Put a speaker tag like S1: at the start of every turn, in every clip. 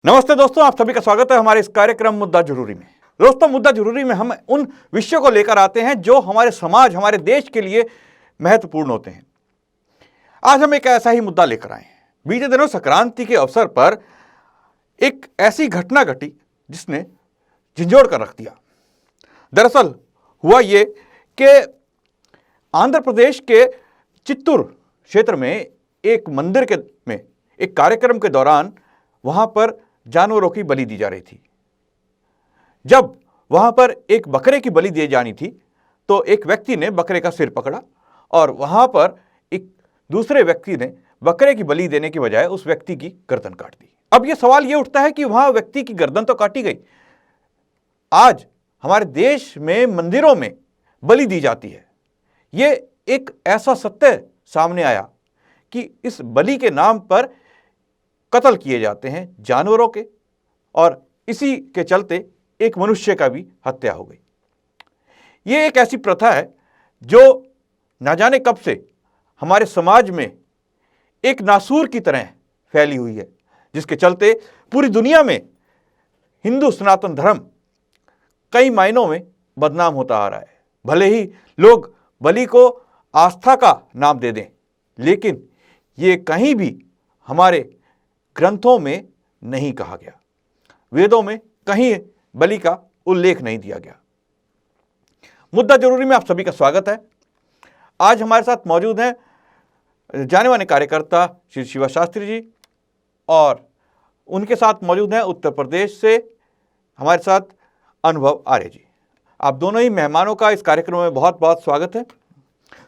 S1: नमस्ते दोस्तों, आप सभी का स्वागत है हमारे इस कार्यक्रम मुद्दा जरूरी में। दोस्तों, मुद्दा जरूरी में हम उन विषयों को लेकर आते हैं जो हमारे समाज, हमारे देश के लिए महत्वपूर्ण होते हैं। आज हम एक ऐसा ही मुद्दा लेकर आए हैं। बीते दिनों संक्रांति के अवसर पर एक ऐसी घटना घटी जिसने झंझोड़ कर रख दिया। दरअसल हुआ ये कि आंध्र प्रदेश के चित्तूर क्षेत्र में एक मंदिर में एक कार्यक्रम के दौरान वहां पर जानवरों की बलि दी जा रही थी। जब वहां पर एक बकरे की बलि दी जानी थी तो एक व्यक्ति ने बकरे का सिर पकड़ा और वहां पर एक दूसरे व्यक्ति ने बकरे की बलि देने की बजाय उस व्यक्ति की गर्दन काट दी। अब यह सवाल यह उठता है कि वहां व्यक्ति की गर्दन तो काटी गई, आज हमारे देश में मंदिरों में बलि दी जाती है। ये एक ऐसा सत्य सामने आया कि इस बलि के नाम पर कत्ल किए जाते हैं जानवरों के, और इसी के चलते एक मनुष्य का भी हत्या हो गई। ये एक ऐसी प्रथा है जो ना जाने कब से हमारे समाज में एक नासूर की तरह फैली हुई है, जिसके चलते पूरी दुनिया में हिंदू सनातन धर्म कई मायनों में बदनाम होता आ रहा है। भले ही लोग बलि को आस्था का नाम दे दें, लेकिन ये कहीं भी हमारे ग्रंथों में नहीं कहा गया, वेदों में कहीं बलि का उल्लेख नहीं दिया गया। मुद्दा जरूरी में आप सभी का स्वागत है। आज हमारे साथ मौजूद हैं जाने माने कार्यकर्ता श्री शिवा शास्त्री जी, और उनके साथ मौजूद हैं उत्तर प्रदेश से हमारे साथ अनुभव आर्य जी। आप दोनों ही मेहमानों का इस कार्यक्रम में बहुत बहुत स्वागत है।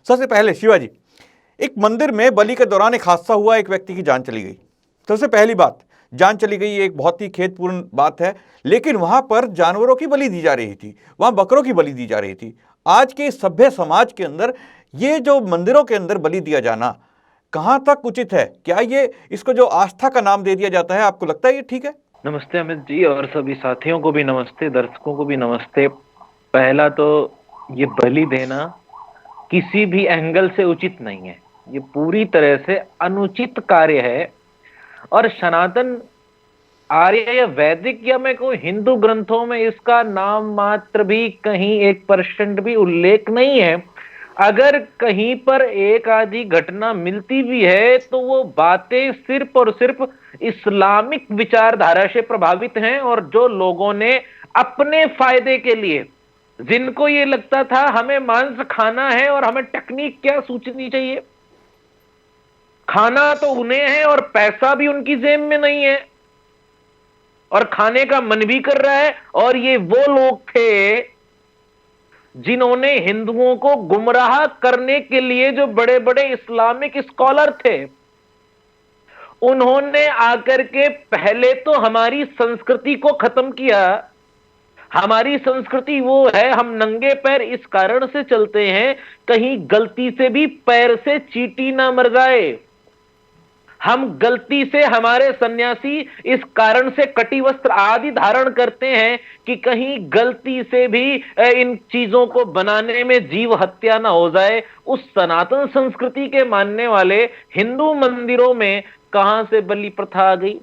S1: सबसे पहले शिवा जी, एक मंदिर में बलि के दौरान एक हादसा हुआ, एक व्यक्ति की जान चली गई। सबसे पहली बात, जान चली गई एक बहुत ही खेदपूर्ण बात है, लेकिन वहां पर जानवरों की बलि दी जा रही थी, वहां बकरों की बलि दी जा रही थी। आज के सभ्य समाज के अंदर ये जो मंदिरों के अंदर बलि दिया जाना कहां तक उचित है? क्या ये इसको जो आस्था का नाम दे दिया जाता है, आपको लगता है ये ठीक है?
S2: नमस्ते अमित जी, और सभी साथियों को भी नमस्ते, दर्शकों को भी नमस्ते। पहला तो ये बलि देना किसी भी एंगल से उचित नहीं है, ये पूरी तरह से अनुचित कार्य है। और सनातन आर्य या वैदिक या मैं कहूँ हिंदू ग्रंथों में इसका नाम मात्र भी कहीं 1% भी उल्लेख नहीं है। अगर कहीं पर एक आधी घटना मिलती भी है तो वो बातें सिर्फ और सिर्फ इस्लामिक विचारधारा से प्रभावित हैं, और जो लोगों ने अपने फायदे के लिए, जिनको ये लगता था हमें मांस खाना है और हमें टेक्निक क्या सोचनी चाहिए, खाना तो उन्हें है और पैसा भी उनकी जेब में नहीं है और खाने का मन भी कर रहा है। और ये वो लोग थे जिन्होंने हिंदुओं को गुमराह करने के लिए, जो बड़े बड़े इस्लामिक स्कॉलर थे, उन्होंने आकर के पहले तो हमारी संस्कृति को खत्म किया। हमारी संस्कृति वो है, हम नंगे पैर इस कारण से चलते हैं कहीं गलती से भी पैर से चींटी ना मर जाए। हम गलती से, हमारे सन्यासी इस कारण से कटी वस्त्र आदि धारण करते हैं कि कहीं गलती से भी इन चीजों को बनाने में जीव हत्या ना हो जाए। उस सनातन संस्कृति के मानने वाले हिंदू मंदिरों में कहां से बलि प्रथा आ गई?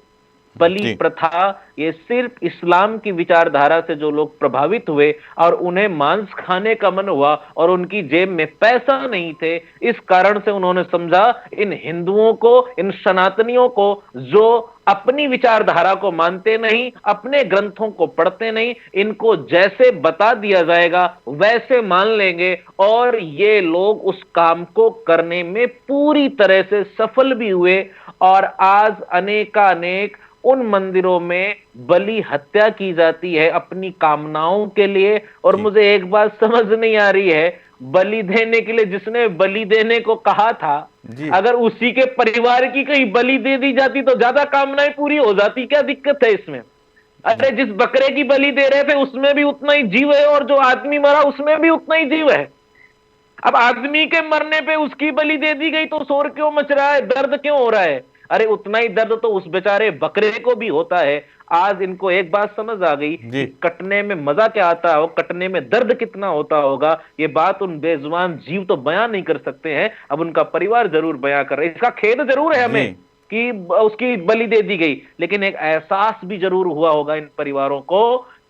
S2: बलि प्रथा ये सिर्फ इस्लाम की विचारधारा से जो लोग प्रभावित हुए और उन्हें मांस खाने का मन हुआ और उनकी जेब में पैसा नहीं थे, इस कारण से उन्होंने समझा इन हिंदुओं को, इन सनातनियों को, जो अपनी विचारधारा को मानते नहीं, अपने ग्रंथों को पढ़ते नहीं, इनको जैसे बता दिया जाएगा वैसे मान लेंगे। और ये लोग उस काम को करने में पूरी तरह से सफल भी हुए, और आज अनेकानेक उन मंदिरों में बलि हत्या की जाती है अपनी कामनाओं के लिए। और मुझे एक बात समझ नहीं आ रही है, बलि देने के लिए जिसने बलि देने को कहा था, अगर उसी के परिवार की कहीं बलि दे दी जाती तो ज्यादा कामनाएं पूरी हो जाती। क्या दिक्कत है इसमें? अरे जिस बकरे की बलि दे रहे थे उसमें भी उतना ही जीव है, और जो आदमी मरा उसमें भी उतना ही जीव है। अब आदमी के मरने पे उसकी बलि दे दी गई तो शोर क्यों मच रहा है, दर्द क्यों हो रहा है? अरे उतना ही दर्द तो उस बेचारे बकरे को भी होता है। आज इनको एक बात समझ आ गई कि कटने में मजा क्या आता हो, कटने में दर्द कितना होता होगा। ये बात उन बेजुबान जीव तो बयां नहीं कर सकते हैं, अब उनका परिवार जरूर बयां कर रहे हैं। इसका खेद जरूर है हमें कि उसकी बलि दे दी गई, लेकिन एक एहसास भी जरूर हुआ होगा इन परिवारों को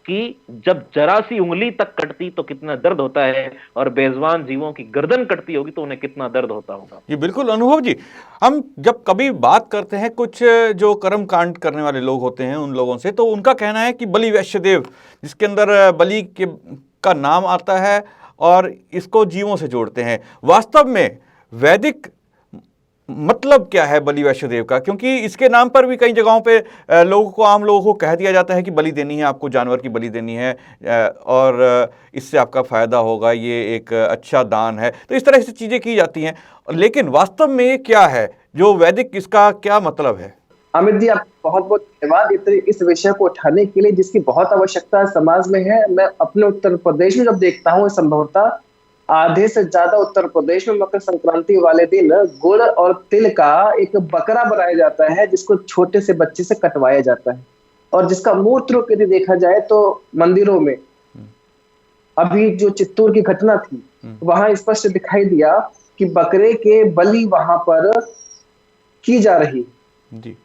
S2: कि जब जरा सी उंगली तक कटती तो कितना दर्द होता है, और बेजुबान जीवों की गर्दन कटती होगी तो उन्हें कितना दर्द होता होगा।
S1: जी बिल्कुल अनुभव जी। हम जब कभी बात करते हैं कुछ जो कर्म कांड करने वाले लोग होते हैं उन लोगों से, तो उनका कहना है कि बलि वैश्यदेव, जिसके अंदर बलि के का नाम आता है और इसको जीवों से जोड़ते हैं, वास्तव में वैदिक मतलब क्या है बलि वैश्यदेव का? क्योंकि इसके नाम पर भी कई जगहों पे लोगों को, आम लोगों को कह दिया जाता है कि बलि देनी है, आपको जानवर की बलि देनी है और इससे आपका फ़ायदा होगा, ये एक अच्छा दान है। तो इस तरह से चीज़ें की जाती हैं, लेकिन वास्तव में ये क्या है जो वैदिक, इसका क्या मतलब है?
S3: अमित जी, आप बहुत बहुत धन्यवाद इस विषय को उठाने के लिए, जिसकी बहुत आवश्यकता समाज में है। मैं अपने उत्तर प्रदेश में जब देखता हूँ, संभवतः आधे से ज्यादा उत्तर प्रदेश में मकर संक्रांति वाले दिन गुड़ और तिल का एक बकरा बनाया जाता है, जिसको छोटे से बच्चे से कटवाया जाता है, और जिसका मूर्त रूप यदि देखा जाए तो मंदिरों में, अभी जो चित्तौड़ की घटना थी वहां स्पष्ट दिखाई दिया कि बकरे के बलि वहां पर की जा रही
S1: जी।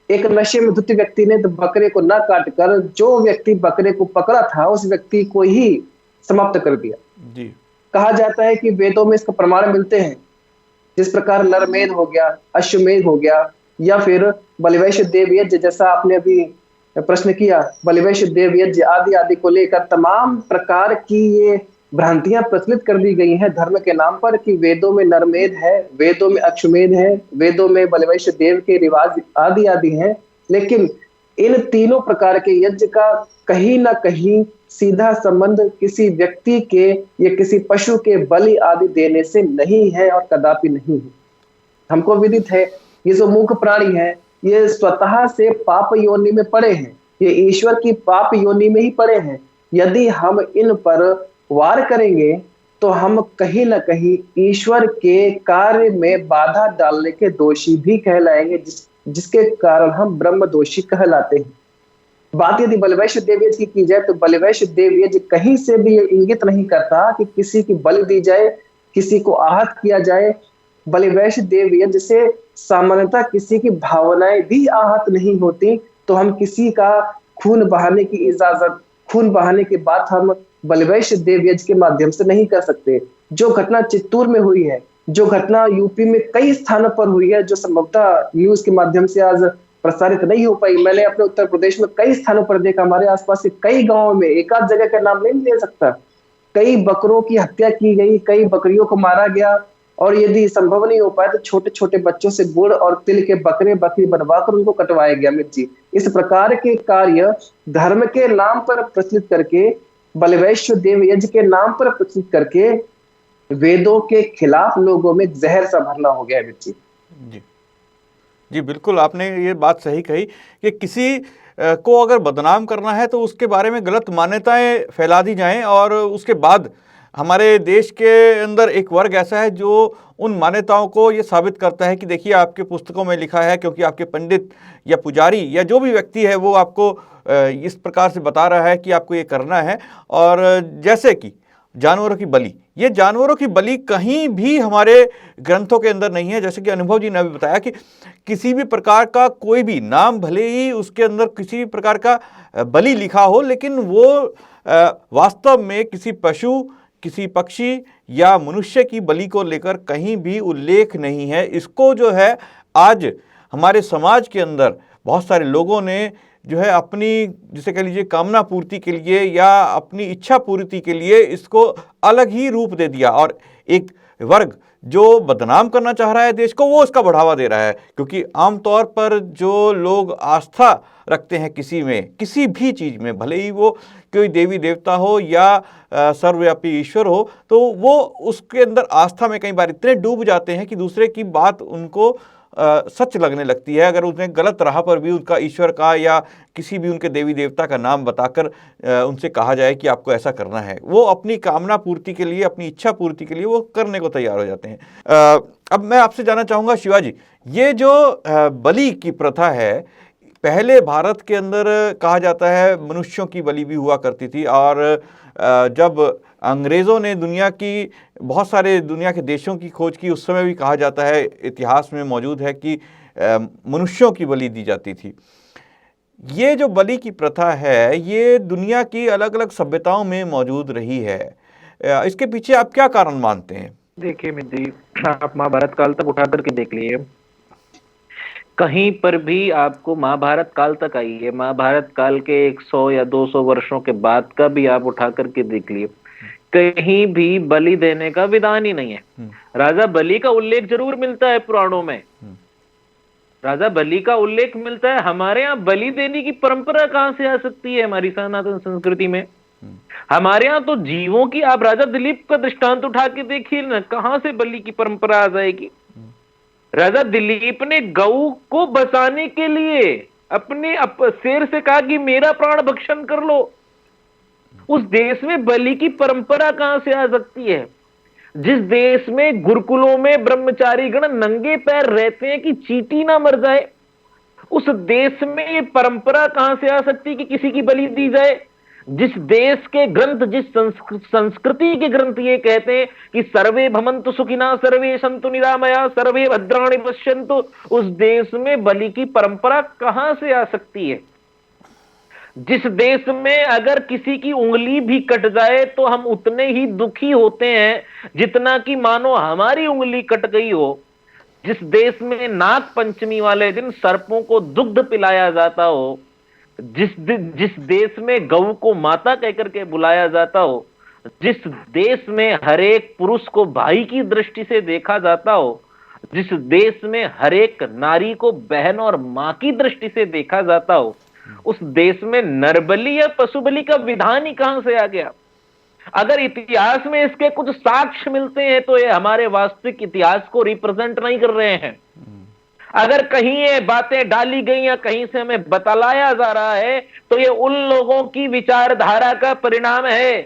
S3: एक नशे में धुत व्यक्ति ने तो बकरे को न काटकर जो व्यक्ति बकरे को पकड़ा था उस व्यक्ति को ही समाप्त कर दिया।
S1: जी।
S3: कहा जाता है कि वेदों में इसका प्रमाण मिलते हैं, जिस प्रकार नरमेध हो गया, अश्वमेध हो गया, या फिर बलिवैश्य देव यज्ञ, जैसा आपने अभी प्रश्न किया, बलिवैश्य देव यज्ञ आदि आदि को लेकर तमाम प्रकार की ये भ्रांतियां प्रचलित कर दी गई हैं धर्म के नाम पर कि वेदों में नरमेध है, वेदों में अश्वमेध है, वेदों में बलिवैश्य देव के रिवाज आदि आदि हैं। लेकिन इन तीनों प्रकार के यज्ञ का कहीं ना कहीं सीधा संबंध किसी व्यक्ति के या किसी पशु के बलि आदि देने से नहीं है, और कदापि नहीं है। हमको विदित है ये जो मूक प्राणी है ये स्वतः से पाप योनि में पड़े हैं, ये ईश्वर की पाप योनि में ही पड़े हैं। यदि हम इन पर वार करेंगे तो हम कहीं ना कहीं ईश्वर के कार्य में बाधा डालने के दोषी भी कहलाएंगे, जिसके कारण हम ब्रह्म दोषी कहलाते हैं। बात यदि बलिवैश्य देव यज्ञ की जाए तो बलिवैश्य देव यज्ञ कहीं से भी इंगित नहीं करता कि किसी की बलि दी जाए, किसी को आहत किया जाए। बलिवैश्य देव यज्ञ से सामान्यतः किसी की भावनाएं भी आहत नहीं होती, तो हम किसी का खून बहाने की इजाजत, खून बहाने की बात हम बलिवैश्य देव यज्ञ के माध्यम से नहीं कर सकते। जो घटना चित्तौड़ में हुई है, जो घटना यूपी में कई स्थानों पर हुई है, जो संभवतः न्यूज के माध्यम से आज प्रसारित नहीं हो पाई, मैंने अपने उत्तर प्रदेश में कई स्थानों पर देखा, हमारे आसपास के कई गांवों में, एक आध जगह का नाम नहीं ले सकता, कई बकरों की हत्या की गई, कई बकरियों को मारा गया, और यदि संभव नहीं हो पाए तो छोटे छोटे बच्चों से गुड़ और तिल के बकरे बकरी बनवाकर उनको कटवाया गया। मिर्ची, इस प्रकार के कार्य धर्म के नाम पर प्रचलित करके, बलिवैश्य देव यज्ञ के नाम पर प्रचलित करके वेदों के खिलाफ लोगों में जहर सा भरना हो गया। मिर्ची
S1: जी जी बिल्कुल, आपने ये बात सही कही कि किसी को अगर बदनाम करना है तो उसके बारे में गलत मान्यताएं फैला दी जाएं, और उसके बाद हमारे देश के अंदर एक वर्ग ऐसा है जो उन मान्यताओं को ये साबित करता है कि देखिए आपके पुस्तकों में लिखा है, क्योंकि आपके पंडित या पुजारी या जो भी व्यक्ति है वो आपको इस प्रकार से बता रहा है कि आपको ये करना है। और जैसे कि जानवरों की बलि, ये जानवरों की बलि कहीं भी हमारे ग्रंथों के अंदर नहीं है। जैसे कि अनुभव जी ने अभी बताया कि किसी भी प्रकार का कोई भी नाम, भले ही उसके अंदर किसी भी प्रकार का बलि लिखा हो, लेकिन वो वास्तव में किसी पशु, किसी पक्षी या मनुष्य की बलि को लेकर कहीं भी उल्लेख नहीं है। इसको जो है आज हमारे समाज के अंदर बहुत सारे लोगों ने जो है अपनी, जिसे कह लीजिए कामना पूर्ति के लिए या अपनी इच्छा पूर्ति के लिए इसको अलग ही रूप दे दिया, और एक वर्ग जो बदनाम करना चाह रहा है देश को, वो इसका बढ़ावा दे रहा है। क्योंकि आमतौर पर जो लोग आस्था रखते हैं किसी में, किसी भी चीज़ में, भले ही वो कोई देवी देवता हो या सर्वव्यापी ईश्वर हो, तो वो उसके अंदर आस्था में कई बार इतने डूब जाते हैं कि दूसरे की बात उनको सच लगने लगती है। अगर उसने गलत राह पर भी उनका ईश्वर का या किसी भी उनके देवी देवता का नाम बताकर उनसे कहा जाए कि आपको ऐसा करना है, वो अपनी कामना पूर्ति के लिए, अपनी इच्छा पूर्ति के लिए वो करने को तैयार हो जाते हैं। अब मैं आपसे जानना चाहूँगा शिवाजी, ये जो बलि की प्रथा है, पहले भारत के अंदर कहा जाता है मनुष्यों की बलि भी हुआ करती थी, और जब अंग्रेज़ों ने दुनिया की बहुत सारे दुनिया के देशों की खोज की, उस समय भी कहा जाता है, इतिहास में मौजूद है कि मनुष्यों की बलि दी जाती थी। ये जो बलि की प्रथा है ये दुनिया की अलग अलग सभ्यताओं में मौजूद रही है। इसके पीछे आप क्या कारण मानते हैं?
S2: देखिए मित्र जी, आप महाभारत काल तक उठा करके देख लिए, कहीं पर भी आपको महाभारत काल तक आई है, महाभारत काल के 100 या 200 वर्षों के बाद का भी आप उठा करके देख लिए, कहीं भी बलि देने का विधान ही नहीं है। राजा बलि का उल्लेख जरूर मिलता है पुराणों में, राजा बलि का उल्लेख मिलता है। हमारे यहाँ बलि देने की परंपरा कहां से आ सकती है हमारी सनातन संस्कृति में? हमारे यहाँ तो जीवों की, आप राजा दिलीप का दृष्टांत उठा के देखिए ना, कहां से बलि की परंपरा आ जाएगी? राजा दिलीप ने गऊ को बचाने के लिए अपने शेर से कहा कि मेरा प्राण भक्षण कर लो। उस देश में बलि की परंपरा कहां से आ सकती है? जिस देश में गुरुकुलों में ब्रह्मचारी गण नंगे पैर रहते हैं कि चींटी ना मर जाए, उस देश में ये परंपरा कहां से आ सकती है कि किसी की बलि दी जाए? जिस देश के ग्रंथ, जिस संस्कृति के ग्रंथ ये कहते हैं कि सर्वे भवन्तु सुखिना सर्वे सन्तु निरामया सर्वे भद्राणि पश्यन्तु, उस देश में बलि की परंपरा कहां से आ सकती है? जिस देश में अगर किसी की उंगली भी कट जाए तो हम उतने ही दुखी होते हैं जितना कि मानो हमारी उंगली कट गई हो, जिस देश में नाग पंचमी वाले दिन सर्पों को दुग्ध पिलाया जाता हो, जिस देश में गऊ को माता कहकर के बुलाया जाता हो, जिस देश में हर एक पुरुष को भाई की दृष्टि से देखा जाता हो, जिस देश में हर एक नारी को बहन और मां की दृष्टि से देखा जाता हो, उस देश में नरबलि या पशु बलि का विधान ही कहां से आ गया? अगर इतिहास में इसके कुछ साक्ष्य मिलते हैं तो ये हमारे वास्तविक इतिहास को रिप्रेजेंट नहीं कर रहे हैं। अगर कहीं ये बातें डाली गई या कहीं से हमें बतलाया जा रहा है तो ये उन लोगों की विचारधारा का परिणाम है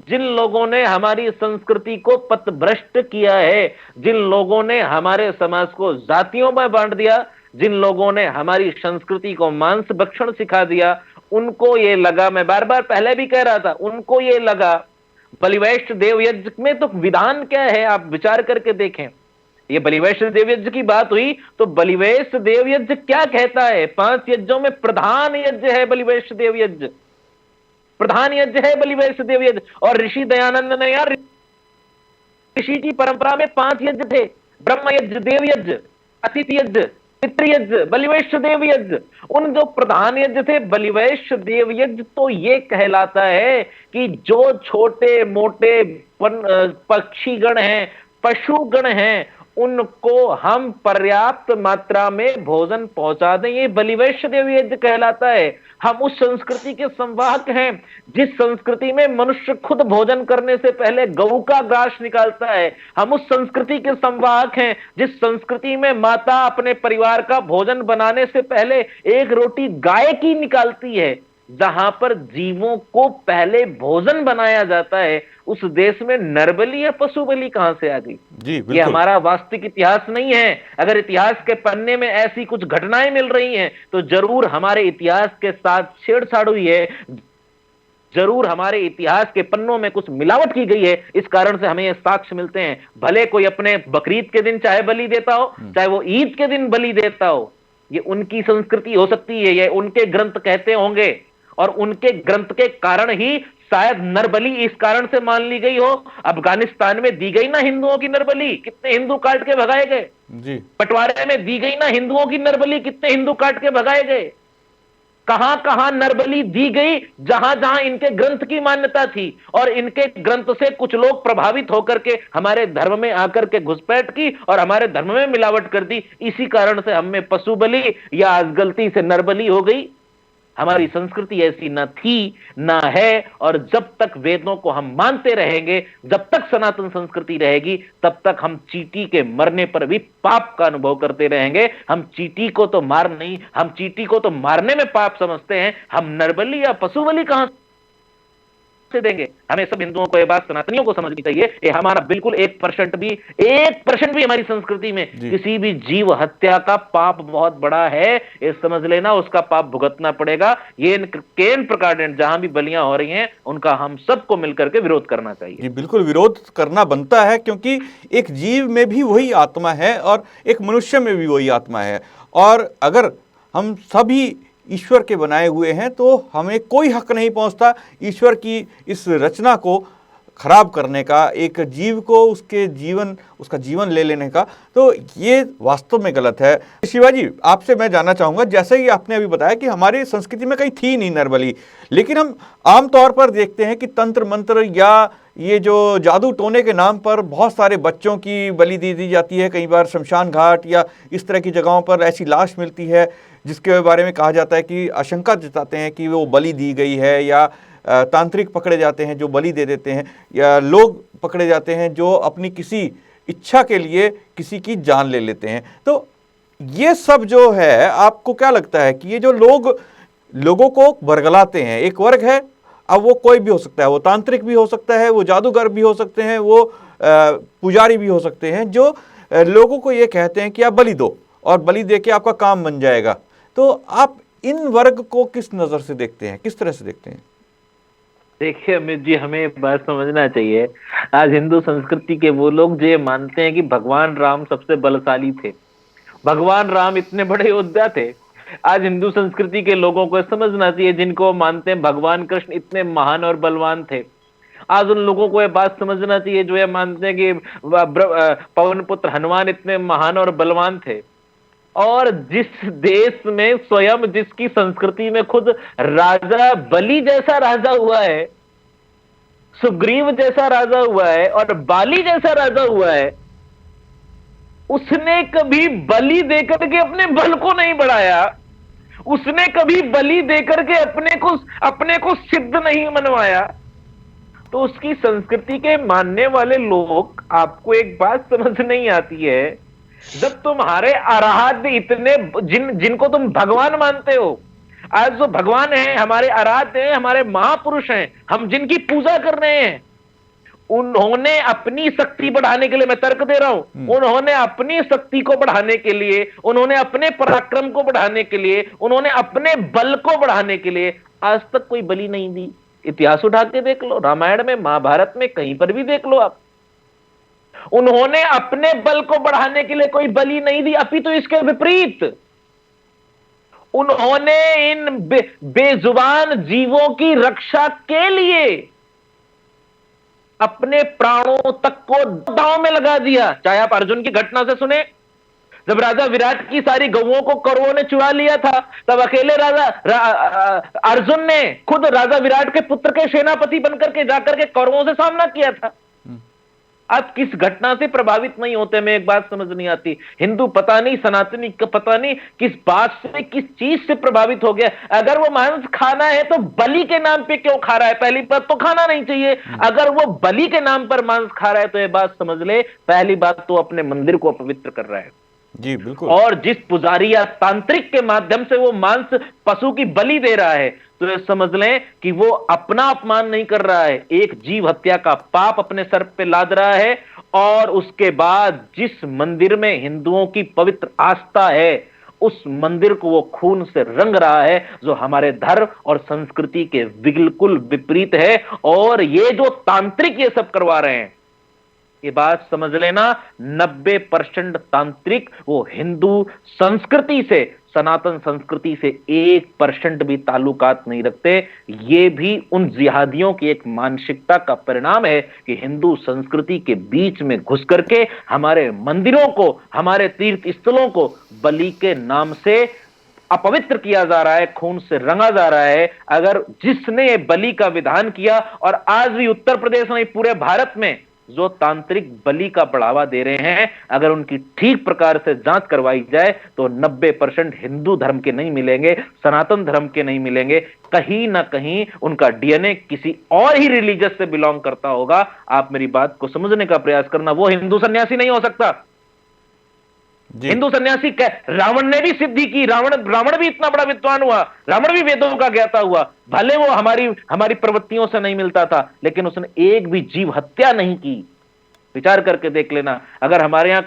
S2: जिन लोगों ने हमारी संस्कृति को पथभ्रष्ट किया है, जिन लोगों ने हमारे समाज को जातियों में बांट दिया, जिन लोगों ने हमारी संस्कृति को मांस भक्षण सिखा दिया। उनको ये लगा, मैं बार बार पहले भी कह रहा था, उनको ये लगा बलिवैष्ट देव यज्ञ में तो विधान क्या है, आप विचार करके देखें। ये बलिवैष्ट देव यज्ञ की बात हुई तो बलिवैष्ट देव यज्ञ क्या कहता है? 5 यज्ञों में प्रधान यज्ञ है बलिवैष्ट देव यज्ञ, प्रधान यज्ञ है बलिवैष्ट देव यज्ञ। और ऋषि दयानंद ने, यार ऋषि की परंपरा में 5 यज्ञ थे, ब्रह्म यज्ञ, देव यज्ञ, अतिथि यज्ञ, पितृयज्ञ, बलिवैष्ट देव यज्ञ। उन जो प्रधान यज्ञ थे बलिवैष्ट देव यज्ञ, तो ये कहलाता है कि जो छोटे मोटे पक्षीगण हैं, पशुगण हैं, उनको हम पर्याप्त मात्रा में भोजन पहुंचा दें, ये बलिवैष्ट देव यज्ञ कहलाता है। हम उस संस्कृति के संवाहक हैं जिस संस्कृति में मनुष्य खुद भोजन करने से पहले गऊ का ग्रास निकालता है। हम उस संस्कृति के संवाहक हैं जिस संस्कृति में माता अपने परिवार का भोजन बनाने से पहले एक रोटी गाय की निकालती है। जहां पर जीवों को पहले भोजन बनाया जाता है, उस देश में नरबलि या पशु बलि कहां से आ गई?
S1: जी,
S2: ये हमारा वास्तविक इतिहास नहीं है। अगर इतिहास के पन्ने में ऐसी कुछ घटनाएं मिल रही हैं तो जरूर हमारे इतिहास के साथ छेड़छाड़ हुई है, जरूर हमारे इतिहास के पन्नों में कुछ मिलावट की गई है। इस कारण से हमें ये साक्ष्य मिलते हैं। भले कोई अपने बकरीद के दिन चाहे बलि देता हो, चाहे वो ईद के दिन बलि देता हो, ये उनकी संस्कृति हो सकती है, ये उनके ग्रंथ कहते होंगे, और उनके ग्रंथ के कारण ही शायद नरबलि इस कारण से मान ली गई हो। अफगानिस्तान में दी गई ना हिंदुओं की नरबलि, कितने हिंदू काट के भगाए गए।
S1: जी।
S2: बंटवारे में दी गई ना हिंदुओं की नरबलि, कितने हिंदू काट के भगाए गए। कहां कहां नरबलि दी गई, जहां जहां इनके ग्रंथ की मान्यता थी, और इनके ग्रंथ से कुछ लोग प्रभावित होकर के हमारे धर्म में आकर के घुसपैठ की और हमारे धर्म में मिलावट कर दी। इसी कारण से हमें पशु बलि या आज गलती से नरबलि हो गई। हमारी संस्कृति ऐसी न थी न है, और जब तक वेदों को हम मानते रहेंगे, जब तक सनातन संस्कृति रहेगी, तब तक हम चींटी के मरने पर भी पाप का अनुभव करते रहेंगे। हम चींटी को तो मार नहीं, हम चींटी को तो मारने में पाप समझते हैं, हम नरबलि या पशु बलि कहां से देंगे? हमें सब हिंदुओं को, ये बात सनातनियों को समझनी चाहिए, ये हमारा बिल्कुल 1% भी हमारी संस्कृति में किसी भी जीव हत्या का पाप बहुत बड़ा है, ये समझ लेना, उसका पाप भुगतना पड़ेगा। ये केन प्रकार जहां भी बलियां हो रही हैं, उनका हम सबको मिलकर के विरोध करना चाहिए।
S1: जी बिल्कुल, विरोध करना बनता है, क्योंकि एक जीव में भी वही आत्मा है और एक मनुष्य में भी वही आत्मा है, और अगर हम सभी ईश्वर के बनाए हुए हैं तो हमें कोई हक नहीं पहुंचता ईश्वर की इस रचना को खराब करने का, एक जीव को उसका जीवन ले लेने का। तो ये वास्तव में गलत है। शिवाजी, आपसे मैं जानना चाहूँगा, जैसे ही आपने अभी बताया कि हमारी संस्कृति में कहीं थी नहीं नरबली, लेकिन हम आमतौर पर देखते हैं कि तंत्र मंत्र या ये जो जादू टोने के नाम पर बहुत सारे बच्चों की बलि दे दी जाती है। कई बार शमशान घाट या इस तरह की जगहों पर ऐसी लाश मिलती है जिसके बारे में कहा जाता है कि आशंका जताते हैं कि वो बलि दी गई है, या तांत्रिक पकड़े जाते हैं जो बलि दे देते हैं, या लोग पकड़े जाते हैं जो अपनी किसी इच्छा के लिए किसी की जान ले लेते हैं। तो ये सब जो है, आपको क्या लगता है कि ये जो लोगों को बरगलाते हैं, एक वर्ग है, अब वो कोई भी हो सकता है, वो तांत्रिक भी हो सकता है, वो जादूगर भी हो सकते हैं, वो पुजारी भी हो सकते हैं, जो लोगों को ये कहते हैं कि आप बलि दो और बलि दे के आपका काम बन जाएगा। तो आप इन वर्ग को किस नज़र से देखते हैं, किस तरह से देखते हैं?
S2: देखिए अमित जी, हमें एक बात समझना चाहिए। आज हिंदू संस्कृति के वो लोग जो ये मानते हैं कि भगवान राम सबसे बलशाली थे, भगवान राम इतने बड़े योद्धा थे, आज हिंदू संस्कृति के लोगों को समझना चाहिए, जिनको मानते हैं भगवान कृष्ण इतने महान और बलवान थे, आज उन लोगों को यह बात समझना चाहिए जो ये मानते हैं कि पवन पुत्र हनुमान इतने महान और बलवान थे। और जिस देश में स्वयं, जिसकी संस्कृति में खुद राजा बलि जैसा राजा हुआ है, सुग्रीव जैसा राजा हुआ है और बाली जैसा राजा हुआ है, उसने कभी बलि देकर के अपने बल को नहीं बढ़ाया, उसने कभी बलि देकर के अपने को सिद्ध नहीं मनवाया। तो उसकी संस्कृति के मानने वाले लोग, आपको एक बात समझ नहीं आती है, जब तुम्हारे आराध्य इतने जिनको तुम भगवान मानते हो, आज जो भगवान है हमारे आराध्य हैं, हमारे महापुरुष हैं, हम जिनकी पूजा कर रहे हैं, उन्होंने अपनी शक्ति बढ़ाने के लिए, मैं तर्क दे रहा हूं, उन्होंने अपनी शक्ति को बढ़ाने के लिए, उन्होंने अपने पराक्रम को बढ़ाने के लिए, उन्होंने अपने बल को बढ़ाने के लिए आज तक कोई बलि नहीं दी। इतिहास उठा के देख लो, रामायण में, महाभारत में, कहीं पर भी देख लो आप, उन्होंने अपने बल को बढ़ाने के लिए कोई बलि नहीं दी, अपितु इसके विपरीत उन्होंने इन बेजुबान जीवों की रक्षा के लिए अपने प्राणों तक को दांव में लगा दिया। चाहे आप अर्जुन की घटना से सुने, जब राजा विराट की सारी गौओं को कौरवों ने चुरा लिया था, तब अकेले अर्जुन ने खुद राजा विराट के पुत्र के सेनापति बनकर के जाकर के कौरवों से सामना किया था। आप किस घटना से प्रभावित नहीं होते, मैं एक बात समझ नहीं आती। हिंदू पता नहीं, सनातनी पता नहीं किस बात से, किस चीज से प्रभावित हो गया। अगर वो मांस खाना है तो बलि के नाम पे क्यों खा रहा है? पहली बात तो खाना नहीं चाहिए। अगर वो बलि के नाम पर मांस खा रहा है तो ये बात समझ ले, पहली बात तो अपने मंदिर को अपवित्र कर रहा है।
S1: जी बिल्कुल।
S2: और जिस पुजारी या तांत्रिक के माध्यम से वो मांस पशु की बलि दे रहा है, तो ये समझ लें कि वो अपना अपमान नहीं कर रहा है, एक जीव हत्या का पाप अपने सर पे लाद रहा है। और उसके बाद जिस मंदिर में हिंदुओं की पवित्र आस्था है, उस मंदिर को वो खून से रंग रहा है, जो हमारे धर्म और संस्कृति के बिल्कुल विपरीत है। और ये जो तांत्रिक ये सब करवा रहे हैं, ये बात समझ लेना, 90% तांत्रिक वो हिंदू संस्कृति से, सनातन संस्कृति से 1% भी ताल्लुकात नहीं रखते। ये भी उन जिहादियों की एक मानसिकता का परिणाम है कि हिंदू संस्कृति के बीच में घुस करके हमारे मंदिरों को, हमारे तीर्थ स्थलों को बलि के नाम से अपवित्र किया जा रहा है, खून से रंगा जा रहा है। अगर जिसने बलि का विधान किया, और आज भी उत्तर प्रदेश नहीं पूरे भारत में जो तांत्रिक बलि का बढ़ावा दे रहे हैं, अगर उनकी ठीक प्रकार से जांच करवाई जाए तो 90% हिंदू धर्म के नहीं मिलेंगे, सनातन धर्म के नहीं मिलेंगे, कहीं ना कहीं उनका डीएनए किसी और ही रिलीजियस से बिलोंग करता होगा। आप मेरी बात को समझने का प्रयास करना, वो हिंदू सन्यासी नहीं हो सकता। हिंदू सन्यासी रावण ने भी सिद्धि की, रावण भी इतना बड़ा विद्वान हुआ, रावण भी वेदों का ज्ञाता हुआ, भले वो हमारी प्रवृत्तियों से नहीं मिलता था, लेकिन उसने एक भी जीव हत्या नहीं की। विचार करके देख लेना, अगर हमारे यहां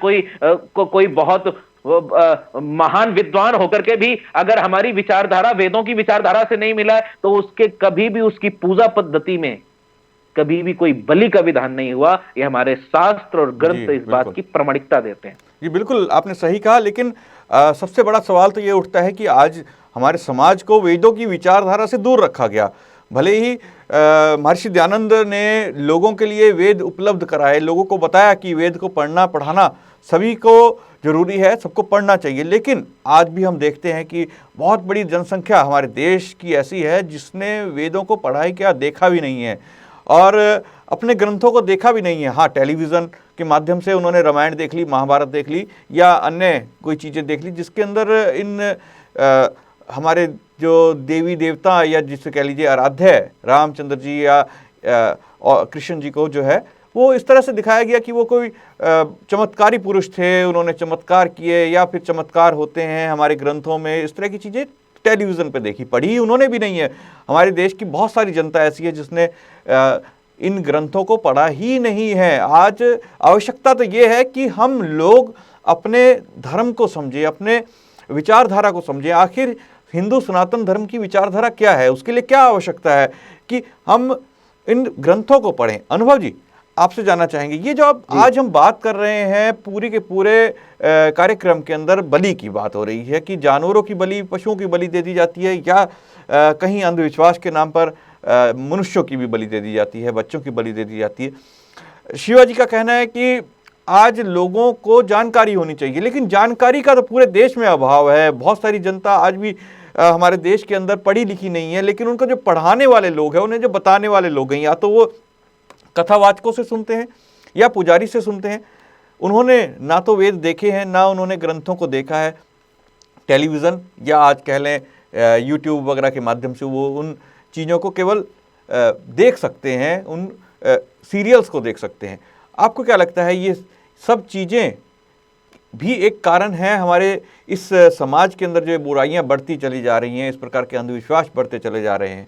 S2: कोई बहुत महान विद्वान होकर के भी अगर हमारी विचारधारा वेदों की विचारधारा से नहीं मिला है, तो उसके कभी भी उसकी पूजा पद्धति में कभी भी कोई बलि का विधान नहीं हुआ। ये हमारे शास्त्र और ग्रंथ इस बात की प्रामाणिकता देते हैं।
S1: जी बिल्कुल, आपने सही कहा, लेकिन सबसे बड़ा सवाल तो ये उठता है कि आज हमारे समाज को वेदों की विचारधारा से दूर रखा गया। भले ही महर्षि दयानंद ने लोगों के लिए वेद उपलब्ध कराए, लोगों को बताया कि वेद को पढ़ना पढ़ाना सभी को जरूरी है, सबको पढ़ना चाहिए, लेकिन आज भी हम देखते हैं कि बहुत बड़ी जनसंख्या हमारे देश की ऐसी है जिसने वेदों को पढ़ाई क्या देखा भी नहीं है और अपने ग्रंथों को देखा भी नहीं है। हाँ, टेलीविज़न के माध्यम से उन्होंने रामायण देख ली, महाभारत देख ली या अन्य कोई चीज़ें देख ली जिसके अंदर इन हमारे जो देवी देवता या जिसे कह लीजिए आराध्य है रामचंद्र जी या कृष्ण जी को जो है वो इस तरह से दिखाया गया कि वो कोई चमत्कारी पुरुष थे, उन्होंने चमत्कार किए या फिर चमत्कार होते हैं हमारे ग्रंथों में। इस तरह की चीज़ें टेलीविज़न पे देखी, पढ़ी उन्होंने भी नहीं है। हमारे देश की बहुत सारी जनता ऐसी है जिसने इन ग्रंथों को पढ़ा ही नहीं है। आज आवश्यकता तो ये है कि हम लोग अपने धर्म को समझें, अपने विचारधारा को समझें। आखिर हिंदू सनातन धर्म की विचारधारा क्या है, उसके लिए क्या आवश्यकता है कि हम इन ग्रंथों को पढ़ें। अनुभव जी, आपसे जानना चाहेंगे, ये जो आज हम बात कर रहे हैं पूरी के पूरे कार्यक्रम के अंदर बलि की बात हो रही है कि जानवरों की बलि, पशुओं की बलि दे दी जाती है या कहीं अंधविश्वास के नाम पर मनुष्यों की भी बलि दे दी जाती है, बच्चों की बलि दे दी जाती है। शिवाजी का कहना है कि आज लोगों को जानकारी होनी चाहिए, लेकिन जानकारी का तो पूरे देश में अभाव है। बहुत सारी जनता आज भी हमारे देश के अंदर पढ़ी लिखी नहीं है, लेकिन उनको जो पढ़ाने वाले लोग हैं, उन्हें जो बताने वाले लोग हैं, या तो वो कथावाचकों से सुनते हैं या पुजारी से सुनते हैं। उन्होंने ना तो वेद देखे हैं, ना उन्होंने ग्रंथों को देखा है। टेलीविज़न या आज कह लें यूट्यूब वगैरह के माध्यम से वो उन चीज़ों को केवल देख सकते हैं, उन सीरियल्स को देख सकते हैं। आपको क्या लगता है ये सब चीज़ें भी एक कारण है हमारे इस समाज के अंदर जो बुराइयां बढ़ती चली जा रही हैं, इस प्रकार के अंधविश्वास बढ़ते चले जा रहे हैं?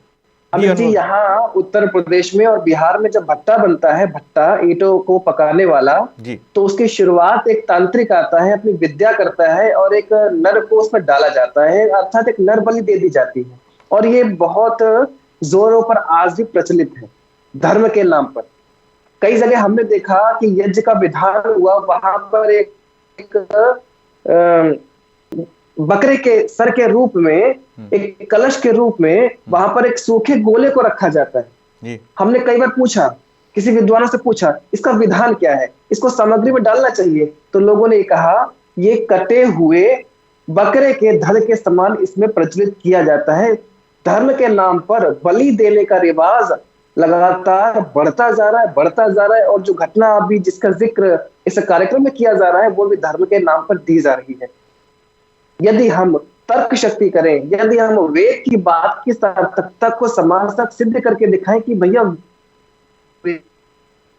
S3: अमित जी, यहाँ उत्तर प्रदेश में और बिहार में जब भट्टा बनता है, भट्टा ईंटों को पकाने वाला जी, तो उसकी शुरुआत एक तांत्रिक आता है, अपनी विद्या करता है और एक नर को उसमें डाला जाता है, अर्थात एक नर बलि दे दी जाती है। और ये बहुत जोरों पर आज भी प्रचलित है धर्म के नाम पर। कई जगह हमने देखा कि यज्ञ का विधान हुआ, वहां पर एक बकरे के सर के रूप में, एक कलश के रूप में वहां पर एक सूखे गोले को रखा जाता है। हमने कई बार पूछा, किसी विद्वानों से पूछा, इसका विधान क्या है, इसको सामग्री में डालना चाहिए? तो लोगों ने कहा ये कटे हुए बकरे के धड़ के समान इसमें प्रचलित किया जाता है। धर्म के नाम पर बलि देने का रिवाज लगातार बढ़ता जा रहा है और जो घटना अभी जिसका जिक्र इस कार्यक्रम में किया जा रहा है वो भी धर्म के नाम पर दी जा रही है। यदि हम तर्क शक्ति करें, यदि हम वेद की बात की सार्थकता को समाज तक सिद्ध करके दिखाएं कि भैया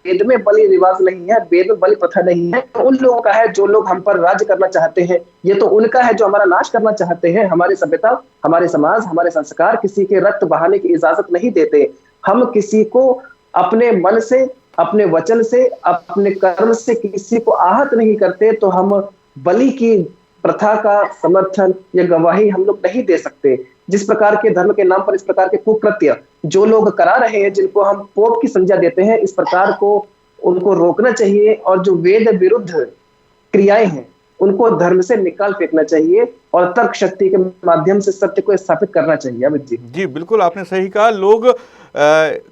S3: वेद में बलि रिवाज नहीं है, वेद में बलि प्रथा नहीं है, तो उन लोगों का है जो लोग हम पर राज्य करना चाहते हैं, ये तो उनका है जो हमारा नाश करना चाहते हैं। हमारी सभ्यता, हमारे समाज, हमारे संस्कार किसी के रक्त बहाने की इजाजत नहीं देते। हम किसी को अपने मन से, अपने वचन से, अपने कर्म से किसी को आहत नहीं करते, तो हम बलि की प्रथा का समर्थन या गवाही हम लोग नहीं दे सकते। जिस प्रकार के धर्म के नाम पर इस प्रकार के कुकृत्य जो लोग करा रहे हैं, जिनको हम पोप की संज्ञा देते हैं, इस प्रकार को उनको रोकना चाहिए और जो वेद विरुद्ध क्रियाएं हैं उनको धर्म से निकाल फेंकना चाहिए और तर्क शक्ति के माध्यम से सत्य को स्थापित करना चाहिए। अमित जी,
S1: जी बिल्कुल, आपने सही कहा। लोग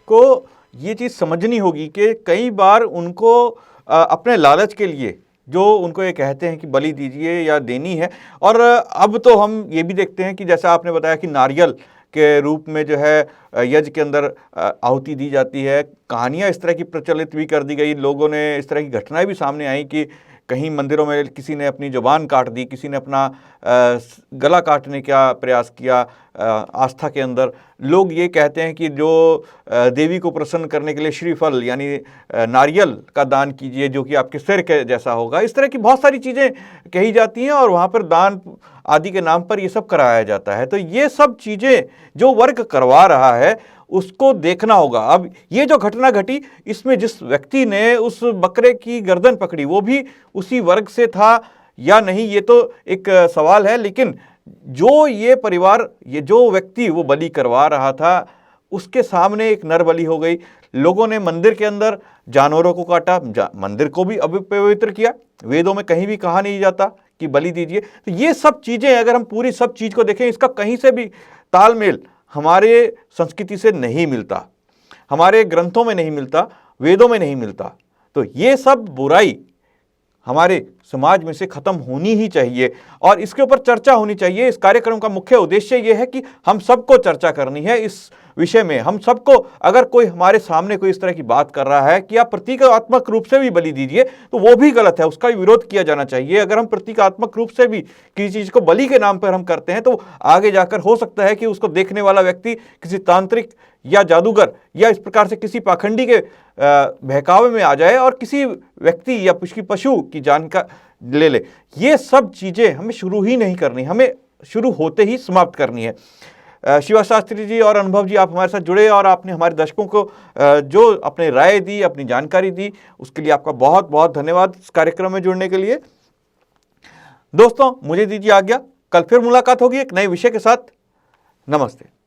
S1: को ये चीज़ समझनी होगी कि कई बार उनको अपने लालच के लिए जो उनको ये कहते हैं कि बलि दीजिए या देनी है, और अब तो हम ये भी देखते हैं कि जैसा आपने बताया कि नारियल के रूप में जो है यज्ञ के अंदर आहुति दी जाती है। कहानियाँ इस तरह की प्रचलित भी कर दी गई, लोगों ने इस तरह की घटनाएं भी सामने आई कि कहीं मंदिरों में किसी ने अपनी जुबान काट दी, किसी ने अपना गला काटने का प्रयास किया। आस्था के अंदर लोग ये कहते हैं कि जो देवी को प्रसन्न करने के लिए श्रीफल यानी नारियल का दान कीजिए जो कि आपके सिर के जैसा होगा। इस तरह की बहुत सारी चीज़ें कही जाती हैं और वहाँ पर दान आदि के नाम पर ये सब कराया जाता है। तो ये सब चीज़ें जो वर्ग करवा रहा है उसको देखना होगा। अब ये जो घटना घटी इसमें जिस व्यक्ति ने उस बकरे की गर्दन पकड़ी वो भी उसी वर्ग से था या नहीं, ये तो एक सवाल है। लेकिन जो ये परिवार, ये जो व्यक्ति वो बलि करवा रहा था, उसके सामने एक नर बलि हो गई। लोगों ने मंदिर के अंदर जानवरों को काटा, मंदिर को भी अपवित्र किया। वेदों में कहीं भी कहा नहीं जाता कि बलि दीजिए। तो ये सब चीज़ें अगर हम पूरी सब चीज़ को देखें, इसका कहीं से भी तालमेल हमारे संस्कृति से नहीं मिलता, हमारे ग्रंथों में नहीं मिलता, वेदों में नहीं मिलता। तो ये सब बुराई हमारे समाज में से खत्म होनी ही चाहिए और इसके ऊपर चर्चा होनी चाहिए। इस कार्यक्रम का मुख्य उद्देश्य ये है कि हम सबको चर्चा करनी है इस विषय में। हम सबको, अगर कोई हमारे सामने कोई इस तरह की बात कर रहा है कि आप प्रतीकात्मक रूप से भी बलि दीजिए, तो वो भी गलत है, उसका विरोध किया जाना चाहिए। अगर हम प्रतीकात्मक रूप से भी किसी चीज़ को बलि के नाम पर हम करते हैं तो आगे जाकर हो सकता है कि उसको देखने वाला व्यक्ति किसी तांत्रिक या जादूगर या इस प्रकार से किसी पाखंडी के बहकावे में आ जाए और किसी व्यक्ति या किसी पशु की जान का ले। ये सब चीज़ें हमें शुरू ही नहीं करनी, हमें शुरू होते ही समाप्त करनी है। शिवा शास्त्री जी और अनुभव जी, आप हमारे साथ जुड़े और आपने हमारे दर्शकों को जो अपनी राय दी, अपनी जानकारी दी, उसके लिए आपका बहुत बहुत धन्यवाद इस कार्यक्रम में जुड़ने के लिए। दोस्तों, मुझे दीजिए आज्ञा, कल फिर मुलाकात होगी एक नए विषय के साथ। नमस्ते।